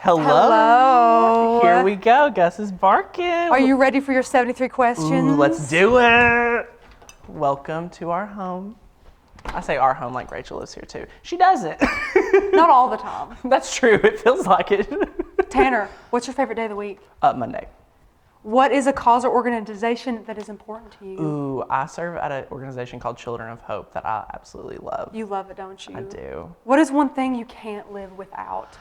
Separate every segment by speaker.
Speaker 1: Hello.
Speaker 2: Hello.
Speaker 1: Here we go. Gus is barking.
Speaker 2: Are you ready for your 73 questions?
Speaker 1: Ooh, let's do it. Welcome to our home. I say our home like Rachel lives here too. She doesn't.
Speaker 2: Not all the time.
Speaker 1: That's true. It feels like it.
Speaker 2: Tanner, what's your favorite day of the week?
Speaker 1: Monday.
Speaker 2: What is a cause or organization that is important to you?
Speaker 1: Ooh, I serve at an organization called Children of Hope that I absolutely love.
Speaker 2: You love it, don't you?
Speaker 1: I do.
Speaker 2: What is one thing you can't live without?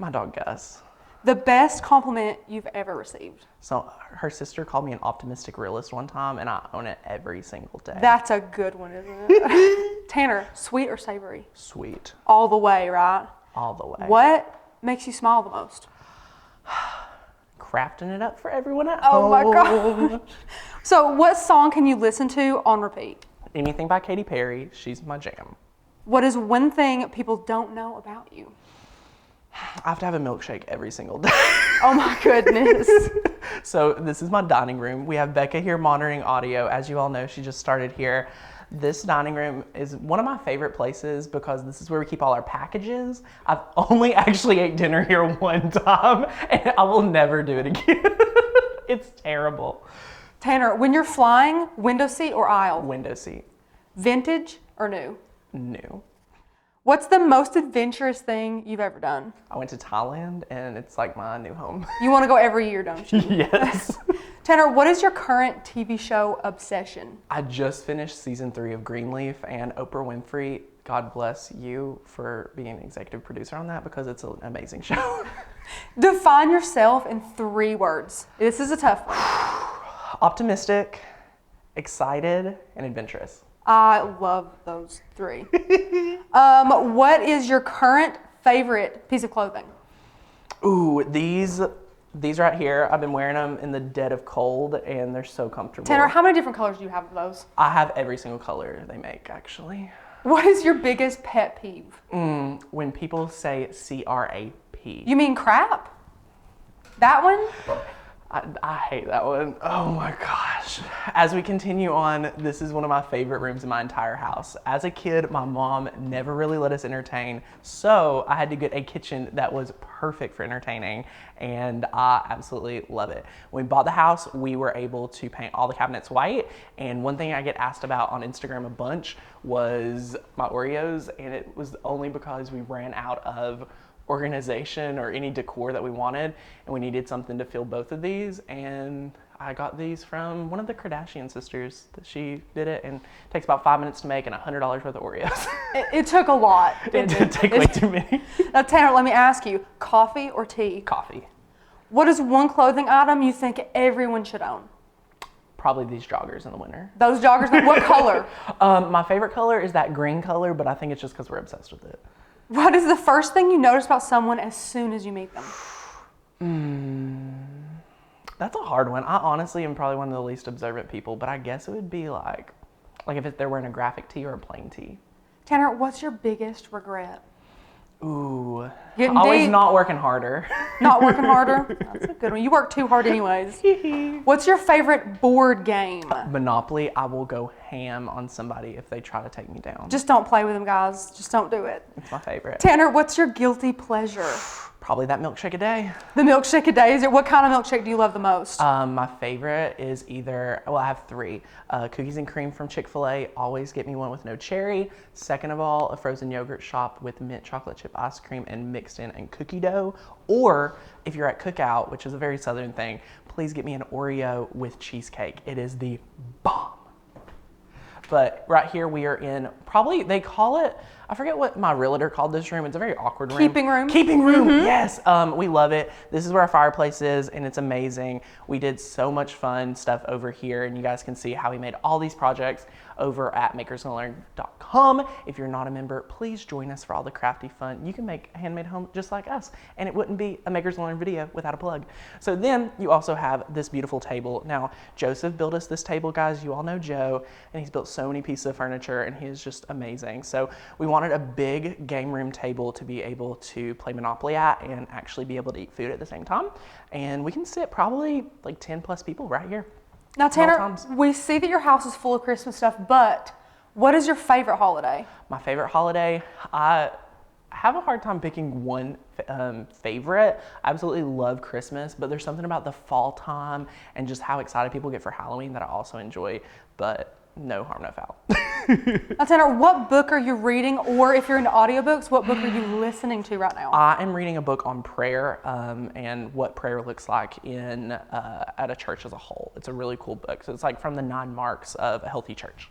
Speaker 1: My dog Gus.
Speaker 2: The best compliment you've ever received?
Speaker 1: So her sister called me an optimistic realist one time, and I own it every single day.
Speaker 2: That's a good one, isn't it? Tanner, sweet or savory?
Speaker 1: Sweet.
Speaker 2: All the way, right?
Speaker 1: All the way.
Speaker 2: What makes you smile the most?
Speaker 1: Crafting it up for everyone at
Speaker 2: Oh
Speaker 1: home.
Speaker 2: my God. So what song can you listen to on repeat?
Speaker 1: Anything by Katy Perry. She's my jam.
Speaker 2: What is one thing people don't know about you?
Speaker 1: I have to have a milkshake every single day.
Speaker 2: Oh my goodness.
Speaker 1: So this is my dining room. We have Becca here monitoring audio. As you all know, she just started here. This dining room is one of my favorite places because this is where we keep all our packages. I've only actually ate dinner here one time, and I will never do it again. It's terrible.
Speaker 2: Tanner, when you're flying, window seat or aisle?
Speaker 1: Window seat.
Speaker 2: Vintage or new?
Speaker 1: New.
Speaker 2: What's the most adventurous thing you've ever done?
Speaker 1: I went to Thailand, and it's like my new home.
Speaker 2: You want to go every year, don't you?
Speaker 1: Yes.
Speaker 2: Tanner, what is your current TV show obsession?
Speaker 1: I just finished season 3 of Greenleaf, and Oprah Winfrey, God bless you for being an executive producer on that because it's an amazing show.
Speaker 2: Define yourself in 3 words. This is a tough one.
Speaker 1: Optimistic, excited, and adventurous.
Speaker 2: I love those 3. What is your current favorite piece of clothing?
Speaker 1: Ooh, these right here, I've been wearing them in the dead of cold, and they're so comfortable.
Speaker 2: Tanner, how many different colors do you have of those?
Speaker 1: I have every single color they make, actually.
Speaker 2: What is your biggest pet peeve?
Speaker 1: When people say C-R-A-P.
Speaker 2: You mean crap? That one?
Speaker 1: I hate that one. Oh my gosh. As we continue on, this is one of my favorite rooms in my entire house. As a kid, my mom never really let us entertain, so I had to get a kitchen that was perfect for entertaining, and I absolutely love it. When we bought the house, we were able to paint all the cabinets white, and one thing I get asked about on Instagram a bunch was my Oreos, and it was only because we ran out of organization or any decor that we wanted, and we needed something to fill both of these, and I got these from one of the Kardashian sisters. She did it, and it takes about 5 minutes to make and $100 worth of Oreos.
Speaker 2: It took a lot.
Speaker 1: It did take way too many.
Speaker 2: Now, Tanner, let me ask you, coffee or tea?
Speaker 1: Coffee.
Speaker 2: What is one clothing item you think everyone should own?
Speaker 1: Probably these joggers in the winter.
Speaker 2: Those joggers, what color?
Speaker 1: My favorite color is that green color, but I think it's just because we're obsessed with it.
Speaker 2: What is the first thing you notice about someone as soon as you meet them?
Speaker 1: That's a hard one. I honestly am probably one of the least observant people, but I guess it would be like if they're wearing a graphic tee or a plain tee.
Speaker 2: Tanner, what's your biggest regret?
Speaker 1: Ooh,
Speaker 2: Getting
Speaker 1: always
Speaker 2: deep.
Speaker 1: not working harder.
Speaker 2: Not working harder? That's a good one. You work too hard anyways. What's your favorite board game?
Speaker 1: Monopoly, I will go ham on somebody if they try to take me down.
Speaker 2: Just don't play with them, guys. Just don't do it.
Speaker 1: It's my favorite.
Speaker 2: Tanner, what's your guilty pleasure?
Speaker 1: Probably that milkshake a day.
Speaker 2: The milkshake a day. What kind of milkshake do you love the most?
Speaker 1: My favorite is I have 3. Cookies and cream from Chick-fil-A. Always get me one with no cherry. Second of all, a frozen yogurt shop with mint chocolate chip ice cream and mixed in and cookie dough. Or if you're at Cookout, which is a very southern thing, please get me an Oreo with cheesecake. It is the bomb. But right here we are in, probably they call it, I forget what my realtor called this room. It's a very awkward room.
Speaker 2: Keeping room.
Speaker 1: Keeping room, yes. We love it. This is where our fireplace is, and it's amazing. We did so much fun stuff over here, and you guys can see how we made all these projects over at makersgonnalearn.com. If you're not a member, please join us for all the crafty fun. You can make a handmade home just like us, and it wouldn't be a Makers Gonna Learn video without a plug. So then you also have this beautiful table. Now, Joseph built us this table, guys. You all know Joe, and he's built so many pieces of furniture, and he is just amazing. So we wanted a big game room table to be able to play Monopoly at and actually be able to eat food at the same time. And we can sit probably like 10 plus people right here.
Speaker 2: Now, Tanner,
Speaker 1: times.
Speaker 2: we see that your house is full of Christmas stuff, but what is your favorite holiday?
Speaker 1: My favorite holiday, I I have a hard time picking one favorite. I absolutely love Christmas, but there's something about the fall time and just how excited people get for Halloween that I also enjoy, but no harm, no foul.
Speaker 2: Now, Tanner, what book are you reading, or if you're into audiobooks, what book are you listening to right now?
Speaker 1: I am reading a book on prayer and what prayer looks like in at a church as a whole. It's a really cool book. So it's like from the 9 marks of a healthy church.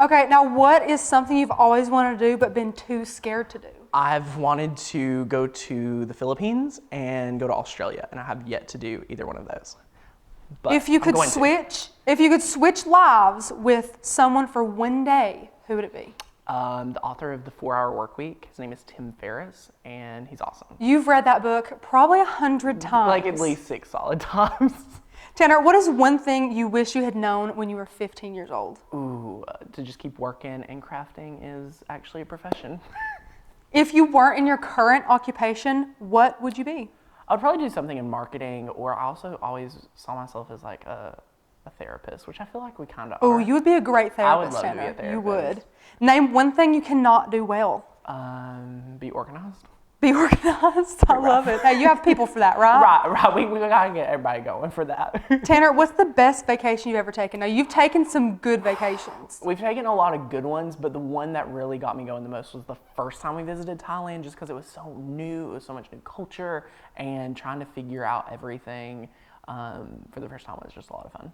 Speaker 2: Okay, now what is something you've always wanted to do but been too scared to do?
Speaker 1: I've wanted to go to the Philippines and go to Australia, and I have yet to do either one of those. But
Speaker 2: If you could switch lives with someone for one day, who would it be?
Speaker 1: The author of The 4-Hour Workweek, his name is Tim Ferriss, and he's awesome.
Speaker 2: You've read that book probably 100 times.
Speaker 1: Like at least 6 solid times.
Speaker 2: Tanner, what is one thing you wish you had known when you were 15 years old?
Speaker 1: Ooh, to just keep working and crafting is actually a profession.
Speaker 2: If you weren't in your current occupation, what would you be?
Speaker 1: I'd probably do something in marketing, or I also always saw myself as like a therapist, which I feel like we kind of are.
Speaker 2: Oh, you would be a great therapist,
Speaker 1: I would love
Speaker 2: Tanner.
Speaker 1: to be a therapist.
Speaker 2: You would. Name one thing you cannot do well.
Speaker 1: Be organized.
Speaker 2: Be organized. I love it. Hey, you have people for that, right?
Speaker 1: Right. We gotta get everybody going for that.
Speaker 2: Tanner, what's the best vacation you've ever taken? Now, you've taken some good vacations.
Speaker 1: We've taken a lot of good ones, but the one that really got me going the most was the first time we visited Thailand, just because it was so new, it was so much new culture, and trying to figure out everything for the first time was just a lot of fun.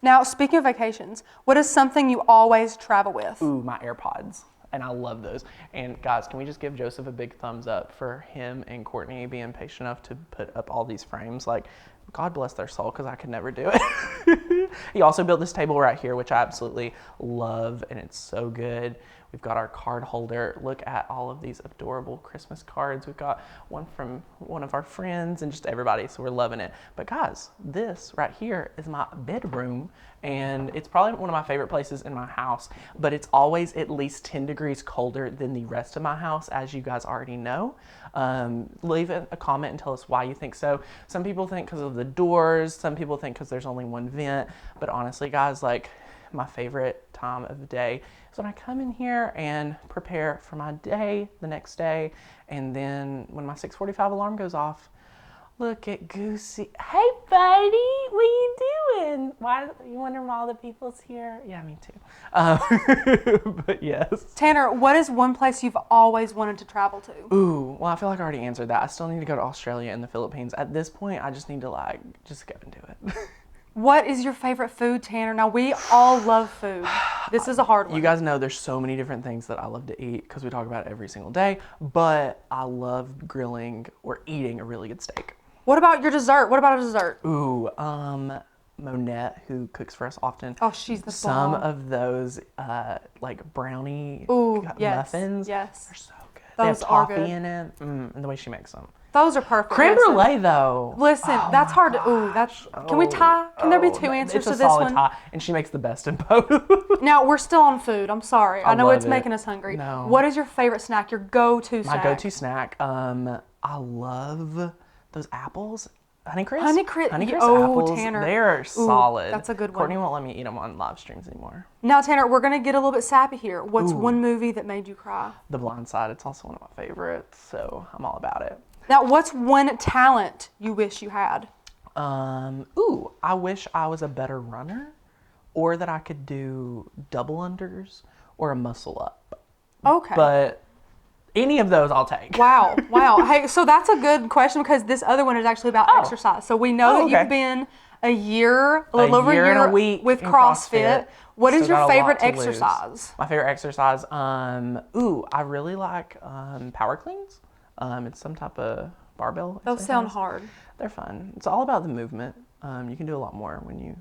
Speaker 2: Now, speaking of vacations, what is something you always travel with?
Speaker 1: Ooh, my AirPods. And I love those. And guys, can we just give Joseph a big thumbs up for him and Courtney being patient enough to put up all these frames? Like, God bless their soul, because I could never do it. He also built this table right here, which I absolutely love, and it's so good. We've got our card holder. Look at all of these adorable Christmas cards. We've got one from one of our friends and just everybody, so we're loving it. But guys, this right here is my bedroom, and it's probably one of my favorite places in my house, but it's always at least 10 degrees colder than the rest of my house, as you guys already know. Leave a comment and tell us why you think so. Some people think because of the doors, some people think because there's only one vent, but honestly, guys, like, my favorite time of the day is when I come in here and prepare for my day the next day, and then when my 6:45 alarm goes off, look at Goosey. Hey, buddy, what you doing? Why you wondering why all the people's here? Yeah, me too. But yes.
Speaker 2: Tanner, what is one place you've always wanted to travel to?
Speaker 1: Ooh, well, I feel like I already answered that. I still need to go to Australia and the Philippines. At this point, I just need to just go and do it.
Speaker 2: What is your favorite food, Tanner? Now, we all love food. This is a hard one.
Speaker 1: You guys know there's so many different things that I love to eat because we talk about it every single day, but I love grilling or eating a really good steak.
Speaker 2: What about your dessert? What about a dessert?
Speaker 1: Ooh, Monette, who cooks for us often.
Speaker 2: Oh, she's the
Speaker 1: Some
Speaker 2: bomb.
Speaker 1: of those brownie muffins.
Speaker 2: Yes.
Speaker 1: They're so good.
Speaker 2: Those
Speaker 1: they have
Speaker 2: are
Speaker 1: toffee
Speaker 2: good.
Speaker 1: in it, and the way she makes them.
Speaker 2: Those are perfect.
Speaker 1: Creme
Speaker 2: Listen.
Speaker 1: brulee, though.
Speaker 2: Listen,
Speaker 1: Oh
Speaker 2: that's
Speaker 1: my
Speaker 2: hard to. Ooh, that's. Can we tie? Can there be two answers
Speaker 1: it's
Speaker 2: to
Speaker 1: a
Speaker 2: this
Speaker 1: solid
Speaker 2: one?
Speaker 1: tie, and she makes the best in both.
Speaker 2: Now we're still on food. I'm sorry. I know
Speaker 1: love
Speaker 2: it's
Speaker 1: it.
Speaker 2: making us hungry.
Speaker 1: No.
Speaker 2: What is your favorite snack? Your go-to snack?
Speaker 1: My go-to snack. I love those apples. Honey Crisp.
Speaker 2: Honey Crisp.
Speaker 1: apples.
Speaker 2: Oh, Tanner.
Speaker 1: They're solid.
Speaker 2: that's a good one.
Speaker 1: Courtney won't let me eat them on live streams anymore.
Speaker 2: Now, Tanner, we're gonna get a little bit sappy here. What's one movie that made you cry?
Speaker 1: The Blind Side. It's also one of my favorites, so I'm all about it.
Speaker 2: Now, what's one talent you wish you had?
Speaker 1: I wish I was a better runner, or that I could do double unders or a muscle up.
Speaker 2: Okay.
Speaker 1: But any of those I'll take.
Speaker 2: Wow. Hey, so that's a good question because this other one is actually about exercise. So we know that you've been a little over a year
Speaker 1: and a week
Speaker 2: with
Speaker 1: in
Speaker 2: CrossFit. What is
Speaker 1: Still
Speaker 2: your
Speaker 1: got a lot
Speaker 2: favorite
Speaker 1: to lose.
Speaker 2: exercise?
Speaker 1: My favorite exercise, I really like power cleans. It's some type of barbell
Speaker 2: Those
Speaker 1: exercise.
Speaker 2: sound hard.
Speaker 1: They're fun. It's all about the movement. You can do a lot more when you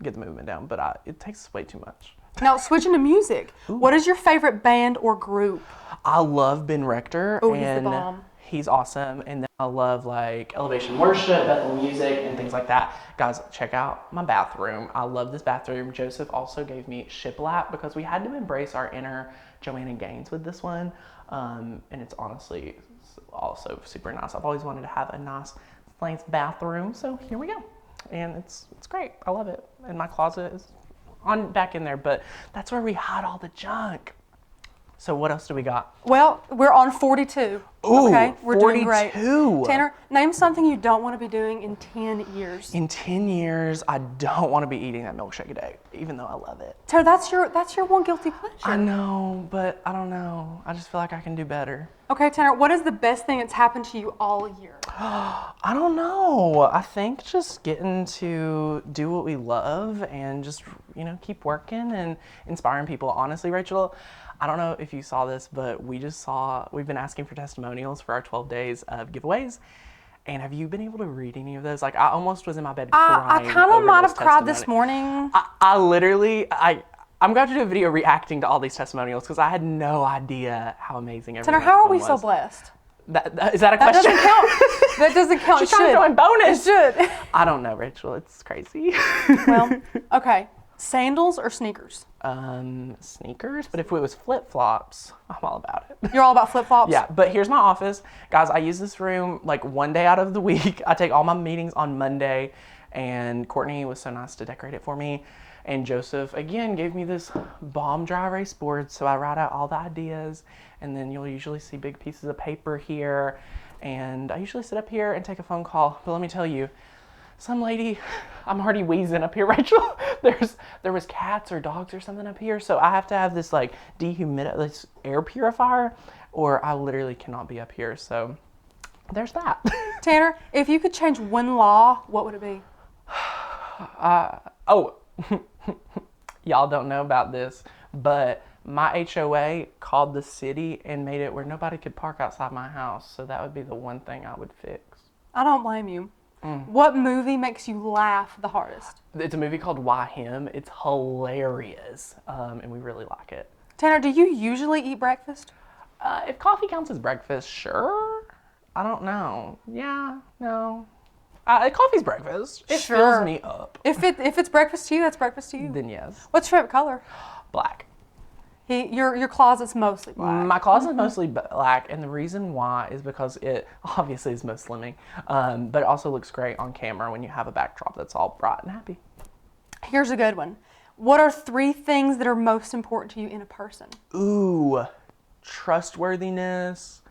Speaker 1: get the movement down, but it takes way too much.
Speaker 2: Now, switching to music, what is your favorite band or group?
Speaker 1: I love Ben Rector,
Speaker 2: Oh, he's the
Speaker 1: and
Speaker 2: bomb.
Speaker 1: he's awesome. And then I love like Elevation Worship, Bethel Music, and things like that. Guys, check out my bathroom. I love this bathroom. Joseph also gave me shiplap because we had to embrace our inner Joanna Gaines with this one. And it's honestly also super nice. I've always wanted to have a nice bathroom, so here we go. And it's great. I love it. And my closet is back in there, but that's where we hide all the junk. So what else do we got?
Speaker 2: Well, we're on 42.
Speaker 1: Ooh,
Speaker 2: okay, we're
Speaker 1: 42.
Speaker 2: doing great. Tanner, name something you don't want to be doing in 10 years.
Speaker 1: In 10 years, I don't want to be eating that milkshake a day, even though I love it.
Speaker 2: Tanner, that's your one guilty pleasure.
Speaker 1: I know, but I don't know. I just feel like I can do better.
Speaker 2: Okay, Tanner, what is the best thing that's happened to you all year?
Speaker 1: I don't know. I think just getting to do what we love and just, keep working and inspiring people. Honestly, Rachel, I don't know if you saw this, but we've been asking for testimonials for our 12 days of giveaways. And have you been able to read any of those? Like, I almost was in my bed crying.
Speaker 2: I kind of might have cried this morning.
Speaker 1: I'm going to do a video reacting to all these testimonials because I had no idea how amazing everything was.
Speaker 2: Tanner, how are we so blessed?
Speaker 1: Is that a question?
Speaker 2: That doesn't count. That doesn't count.
Speaker 1: She's trying to throw in bonus.
Speaker 2: It should.
Speaker 1: I don't know, Rachel. It's crazy.
Speaker 2: Well, okay. Sandals or sneakers?
Speaker 1: Sneakers, but if it was flip-flops, I'm all about it.
Speaker 2: You're all about flip-flops?
Speaker 1: Yeah, but here's my office. Guys, I use this room like one day out of the week. I take all my meetings on Monday, and Courtney was so nice to decorate it for me. And Joseph, again, gave me this bomb dry erase board, so I write out all the ideas, and then you'll usually see big pieces of paper here, and I usually sit up here and take a phone call. But let me tell you, some lady, I'm already wheezing up here, Rachel. There was cats or dogs or something up here, so I have to have this like this air purifier, or I literally cannot be up here. So there's that.
Speaker 2: Tanner, if you could change one law, what would it be?
Speaker 1: Y'all don't know about this, but my HOA called the city and made it where nobody could park outside my house. So that would be the one thing I would fix.
Speaker 2: I don't blame you. What movie makes you laugh the hardest?
Speaker 1: It's a movie called Why Him. It's hilarious, and we really like it.
Speaker 2: Tanner, do you usually eat breakfast?
Speaker 1: If coffee counts as breakfast, sure. I don't know. Yeah, no. Coffee's breakfast. It fills me up.
Speaker 2: If it's breakfast to you, that's breakfast to you.
Speaker 1: Then yes.
Speaker 2: What's your favorite color?
Speaker 1: Black.
Speaker 2: Your closet's mostly black.
Speaker 1: My closet's mostly black, and the reason why is because it obviously is most slimming, but it also looks great on camera when you have a backdrop that's all bright and happy.
Speaker 2: Here's a good one. What are 3 things that are most important to you in a person?
Speaker 1: Ooh, trustworthiness,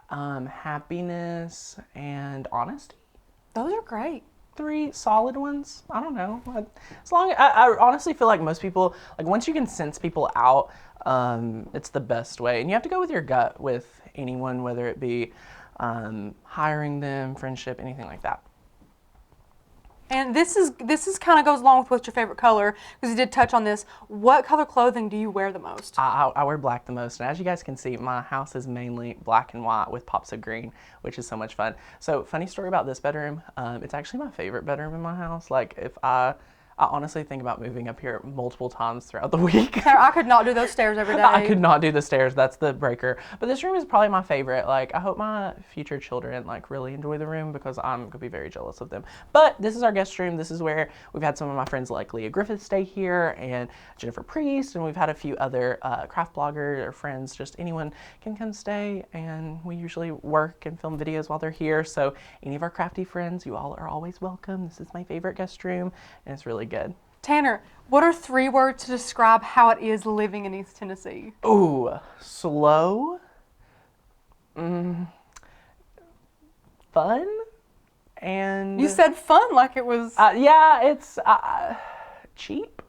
Speaker 1: happiness, and honesty.
Speaker 2: Those are great.
Speaker 1: 3 solid ones. I don't know. I honestly feel like most people, like once you can sense people out, it's the best way. And you have to go with your gut with anyone, whether it be hiring them, friendship, anything like that.
Speaker 2: And this is kind of goes along with what's your favorite color, because you did touch on this. What color clothing do you wear the most?
Speaker 1: I wear black the most, and as you guys can see, my house is mainly black and white with pops of green, which is so much fun. So funny story about this bedroom, it's actually my favorite bedroom in my house. Like if I honestly think about moving up here multiple times throughout the week.
Speaker 2: I could not do those stairs every day.
Speaker 1: I could not do the stairs. That's the breaker. But this room is probably my favorite. Like, I hope my future children, like, really enjoy the room because I'm going to be very jealous of them. But this is our guest room. This is where we've had some of my friends like Leah Griffith stay here and Jennifer Priest. And we've had a few other craft bloggers or friends. Just anyone can come stay. And we usually work and film videos while they're here. So any of our crafty friends, you all are always welcome. This is my favorite guest room. And it's really good.
Speaker 2: Tanner, what are 3 words to describe how it is living in East Tennessee?
Speaker 1: Ooh, slow, fun, and...
Speaker 2: You said fun like it was...
Speaker 1: yeah, it's cheap.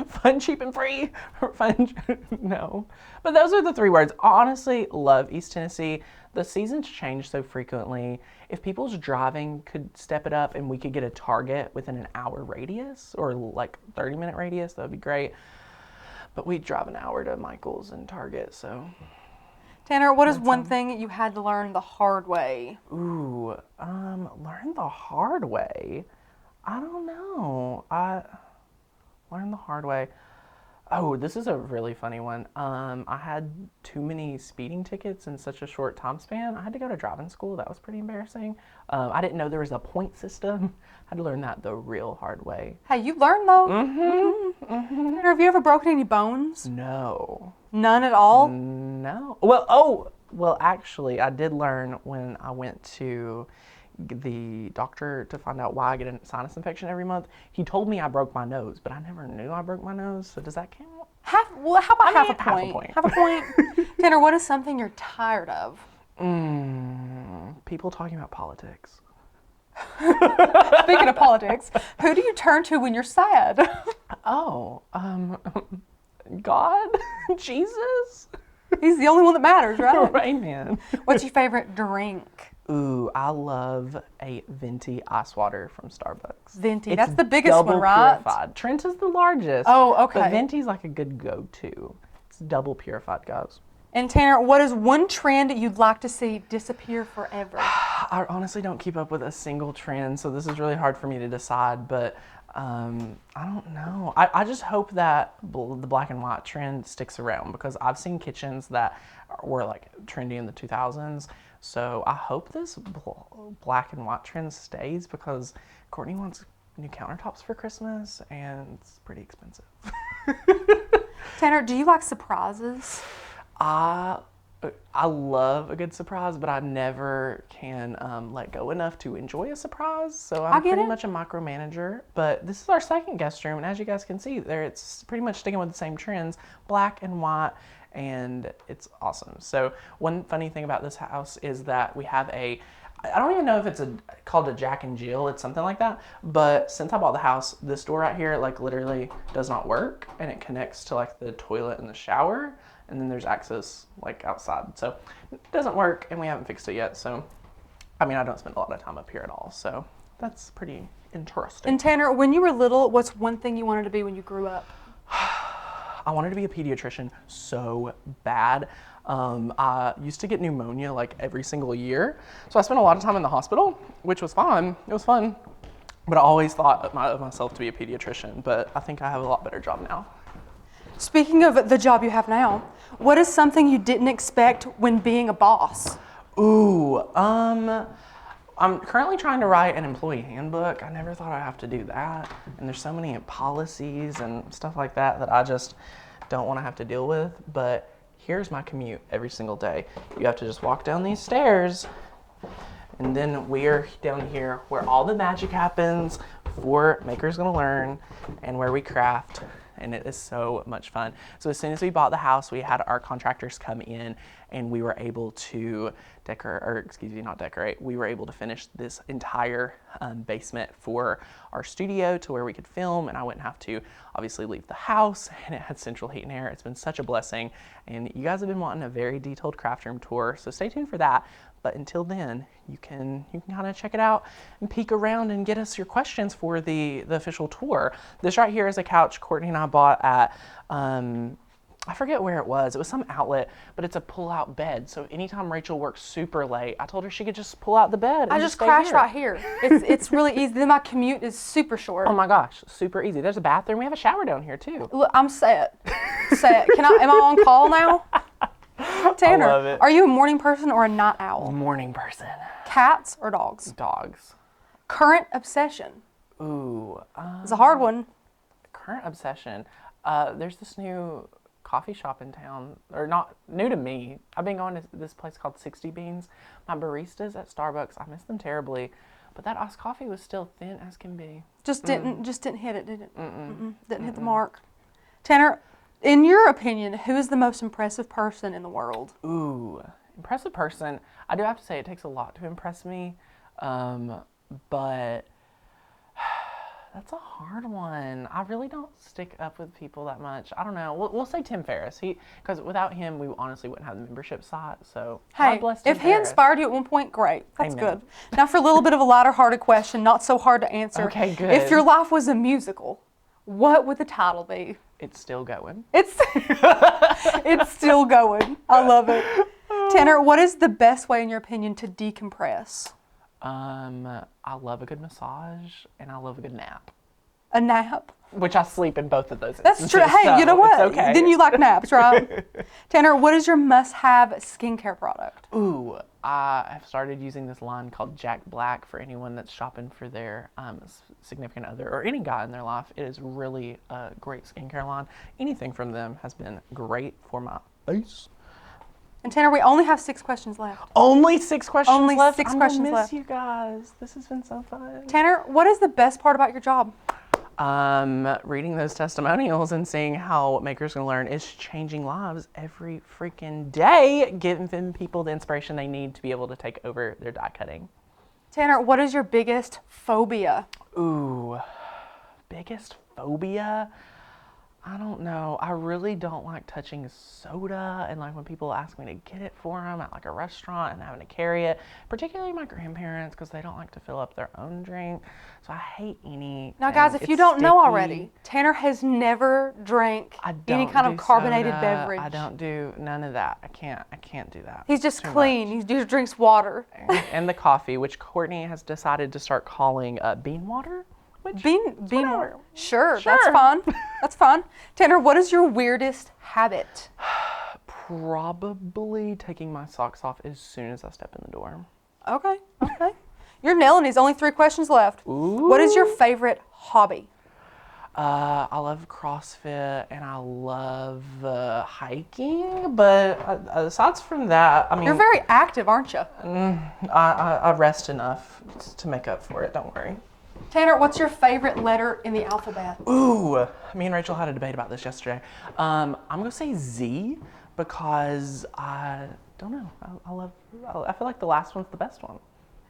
Speaker 1: Fun, cheap, and free. Fun, no. But those are the 3 words. Honestly, love East Tennessee. The seasons change so frequently. If people's driving could step it up and we could get a Target within an hour radius or like 30-minute radius, that would be great. But we drive an hour to Michael's and Target, so.
Speaker 2: Tanner, what is one thing that you had to learn the hard way?
Speaker 1: Ooh, learn the hard way? I don't know. I learned the hard way. Oh, this is a really funny one. I had too many speeding tickets in such a short time span. I had to go to driving school. That was pretty embarrassing. I didn't know there was a point system. I had to learn that the real hard way.
Speaker 2: Hey, you learned though. Have you ever broken any bones?
Speaker 1: No.
Speaker 2: None at all?
Speaker 1: No. Well, actually, I did learn when I went to the doctor to find out why I get a sinus infection every month. He told me I broke my nose, but I never knew I broke my nose. So does that count?
Speaker 2: How about half a point?
Speaker 1: Half a point.
Speaker 2: Tanner, what is something you're tired of?
Speaker 1: People talking about politics.
Speaker 2: Speaking of politics, who do you turn to when you're sad?
Speaker 1: God, Jesus.
Speaker 2: He's the only one that matters, right?
Speaker 1: Right, man.
Speaker 2: What's your favorite drink?
Speaker 1: Ooh, I love a venti ice water from Starbucks.
Speaker 2: Venti, that's the biggest one, right?
Speaker 1: Purified. Trent is the largest.
Speaker 2: Oh, okay.
Speaker 1: But venti's like a good go-to. It's double purified, guys.
Speaker 2: And Tanner, what is one trend you'd like to see disappear forever?
Speaker 1: I honestly don't keep up with a single trend, so this is really hard for me to decide, but I don't know. I just hope that the black and white trend sticks around, because I've seen kitchens that were like trendy in the 2000s. So I hope this black and white trend stays, because Courtney wants new countertops for Christmas and it's pretty expensive.
Speaker 2: Tanner, do you like surprises?
Speaker 1: I love a good surprise, but I never can let go enough to enjoy a surprise. So I'm pretty much a micromanager. But this is our second guest room, and as you guys can see, it's pretty much sticking with the same trends, black and white, and it's awesome. So one funny thing about this house is that we have I don't even know if it's called a Jack and Jill. It's something like that. But since I bought the house, this door right here like literally does not work, and it connects to like the toilet and the shower. And then there's access like outside. So it doesn't work, and we haven't fixed it yet. So, I mean, I don't spend a lot of time up here at all. So that's pretty interesting.
Speaker 2: And Tanner, when you were little, what's one thing you wanted to be when you grew up?
Speaker 1: I wanted to be a pediatrician so bad. I used to get pneumonia like every single year. So I spent a lot of time in the hospital, which was fun. It was fun. But I always thought of myself to be a pediatrician. But I think I have a lot better job now.
Speaker 2: Speaking of the job you have now, what is something you didn't expect when being a boss?
Speaker 1: Ooh, I'm currently trying to write an employee handbook. I never thought I'd have to do that. And there's so many policies and stuff like that that I just don't want to have to deal with. But here's my commute every single day. You have to just walk down these stairs, and then we're down here where all the magic happens for Maker's Gonna Learn and where we craft. And it is so much fun. So as soon as we bought the house, we had our contractors come in, and we were able to we were able to finish this entire basement for our studio to where we could film, and I wouldn't have to obviously leave the house, and it had central heat and air. It's been such a blessing, and you guys have been wanting a very detailed craft room tour, so stay tuned for that. But until then, you can kind of check it out and peek around and get us your questions for the official tour. This right here is a couch Courtney and I bought at, I forget where it was. It was some outlet, but it's a pull-out bed. So anytime Rachel works super late, I told her she could just pull out the bed. And
Speaker 2: I just crash right here. It's really easy. Then my commute is super short.
Speaker 1: Oh my gosh, super easy. There's a bathroom. We have a shower down here too.
Speaker 2: Look, I'm set. Am I on call now? Tanner,
Speaker 1: I love it.
Speaker 2: Are you a morning person or a night owl?
Speaker 1: Morning person.
Speaker 2: Cats or dogs?
Speaker 1: Dogs.
Speaker 2: Current obsession?
Speaker 1: Ooh.
Speaker 2: It's a hard one.
Speaker 1: Current obsession. There's this new coffee shop in town, or not new to me. I've been going to this place called 60 Beans. My baristas at Starbucks, I miss them terribly, but that iced coffee was still thin as can be.
Speaker 2: Just didn't hit it, did it? Didn't hit the mark. Tanner, in your opinion, who is the most impressive person in the world?
Speaker 1: Ooh, impressive person. I do have to say it takes a lot to impress me, but that's a hard one. I really don't stick up with people that much. I don't know. We'll say Tim Ferriss. Because without him, we honestly wouldn't have the membership site. So
Speaker 2: hey,
Speaker 1: God bless Tim
Speaker 2: if he
Speaker 1: Ferriss.
Speaker 2: inspired you at one point, great. That's
Speaker 1: Amen.
Speaker 2: good. Now for a little bit of a lighter-hearted question, not so hard to answer.
Speaker 1: Okay, good.
Speaker 2: If your life was a musical, what would the title be?
Speaker 1: It's still going.
Speaker 2: It's still going. I love it. Tanner, what is the best way, in your opinion, to decompress?
Speaker 1: I love a good massage, and I love a good nap.
Speaker 2: A nap?
Speaker 1: Which I sleep in both of those
Speaker 2: That's
Speaker 1: instances,
Speaker 2: true. Hey,
Speaker 1: so
Speaker 2: you know what?
Speaker 1: it's okay.
Speaker 2: Then you like naps, right? Tanner, what is your must-have skincare product?
Speaker 1: Ooh, I have started using this line called Jack Black for anyone that's shopping for their significant other or any guy in their life. It is really a great skincare line. Anything from them has been great for my face.
Speaker 2: And Tanner, we only have 6 questions left.
Speaker 1: Only 6 questions
Speaker 2: only
Speaker 1: left?
Speaker 2: 6
Speaker 1: I'm
Speaker 2: questions
Speaker 1: gonna miss
Speaker 2: left.
Speaker 1: you guys. This has been so fun.
Speaker 2: Tanner, what is the best part about your job?
Speaker 1: Reading those testimonials and seeing how what Maker's Gonna Learn is changing lives every freaking day, giving people the inspiration they need to be able to take over their die cutting.
Speaker 2: Tanner, what is your biggest phobia?
Speaker 1: Ooh, biggest phobia? I don't know. I really don't like touching soda, and like when people ask me to get it for them at like a restaurant and having to carry it, particularly my grandparents, because they don't like to fill up their own drink. So I hate any.
Speaker 2: Now, guys, if you don't know already, Tanner has never drank any kind of carbonated beverage.
Speaker 1: I don't do none of that. I can't do that.
Speaker 2: He's just clean. He just drinks water.
Speaker 1: And the coffee, which Courtney has decided to start calling bean water.
Speaker 2: Bean water. Sure, that's fun. That's fun. Tanner, what is your weirdest habit?
Speaker 1: Probably taking my socks off as soon as I step in the door.
Speaker 2: Okay. You're nailing these. Only 3 questions left.
Speaker 1: Ooh.
Speaker 2: What is your favorite hobby?
Speaker 1: I love CrossFit and I love hiking, but aside from that, I mean...
Speaker 2: You're very active, aren't you?
Speaker 1: I rest enough to make up for it, don't worry.
Speaker 2: Tanner, what's your favorite letter in the alphabet?
Speaker 1: Ooh, me and Rachel had a debate about this yesterday. I'm gonna say Z because I don't know. I feel like the last one's the best one.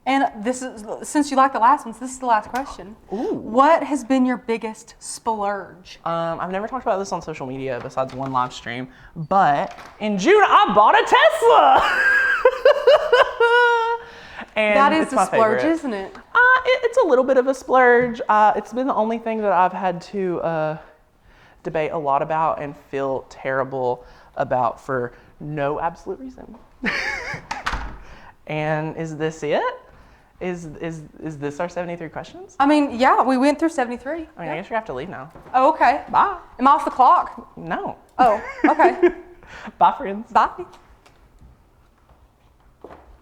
Speaker 2: And this is, since you like the last ones, this is the last question.
Speaker 1: Ooh.
Speaker 2: What has been your biggest splurge?
Speaker 1: I've never talked about this on social media besides one live stream, but in June I bought a Tesla. And
Speaker 2: that is
Speaker 1: it's
Speaker 2: a
Speaker 1: my
Speaker 2: splurge,
Speaker 1: favorite.
Speaker 2: isn't it?
Speaker 1: It's a little bit of a splurge. It's been the only thing that I've had to debate a lot about and feel terrible about for no absolute reason. And is this it? Is this our 73 questions?
Speaker 2: I mean, yeah, we went through 73.
Speaker 1: I mean, I guess you have to leave now.
Speaker 2: Oh, okay.
Speaker 1: Bye.
Speaker 2: Am I off the clock?
Speaker 1: No.
Speaker 2: Oh, okay.
Speaker 1: Bye, friends.
Speaker 2: Bye.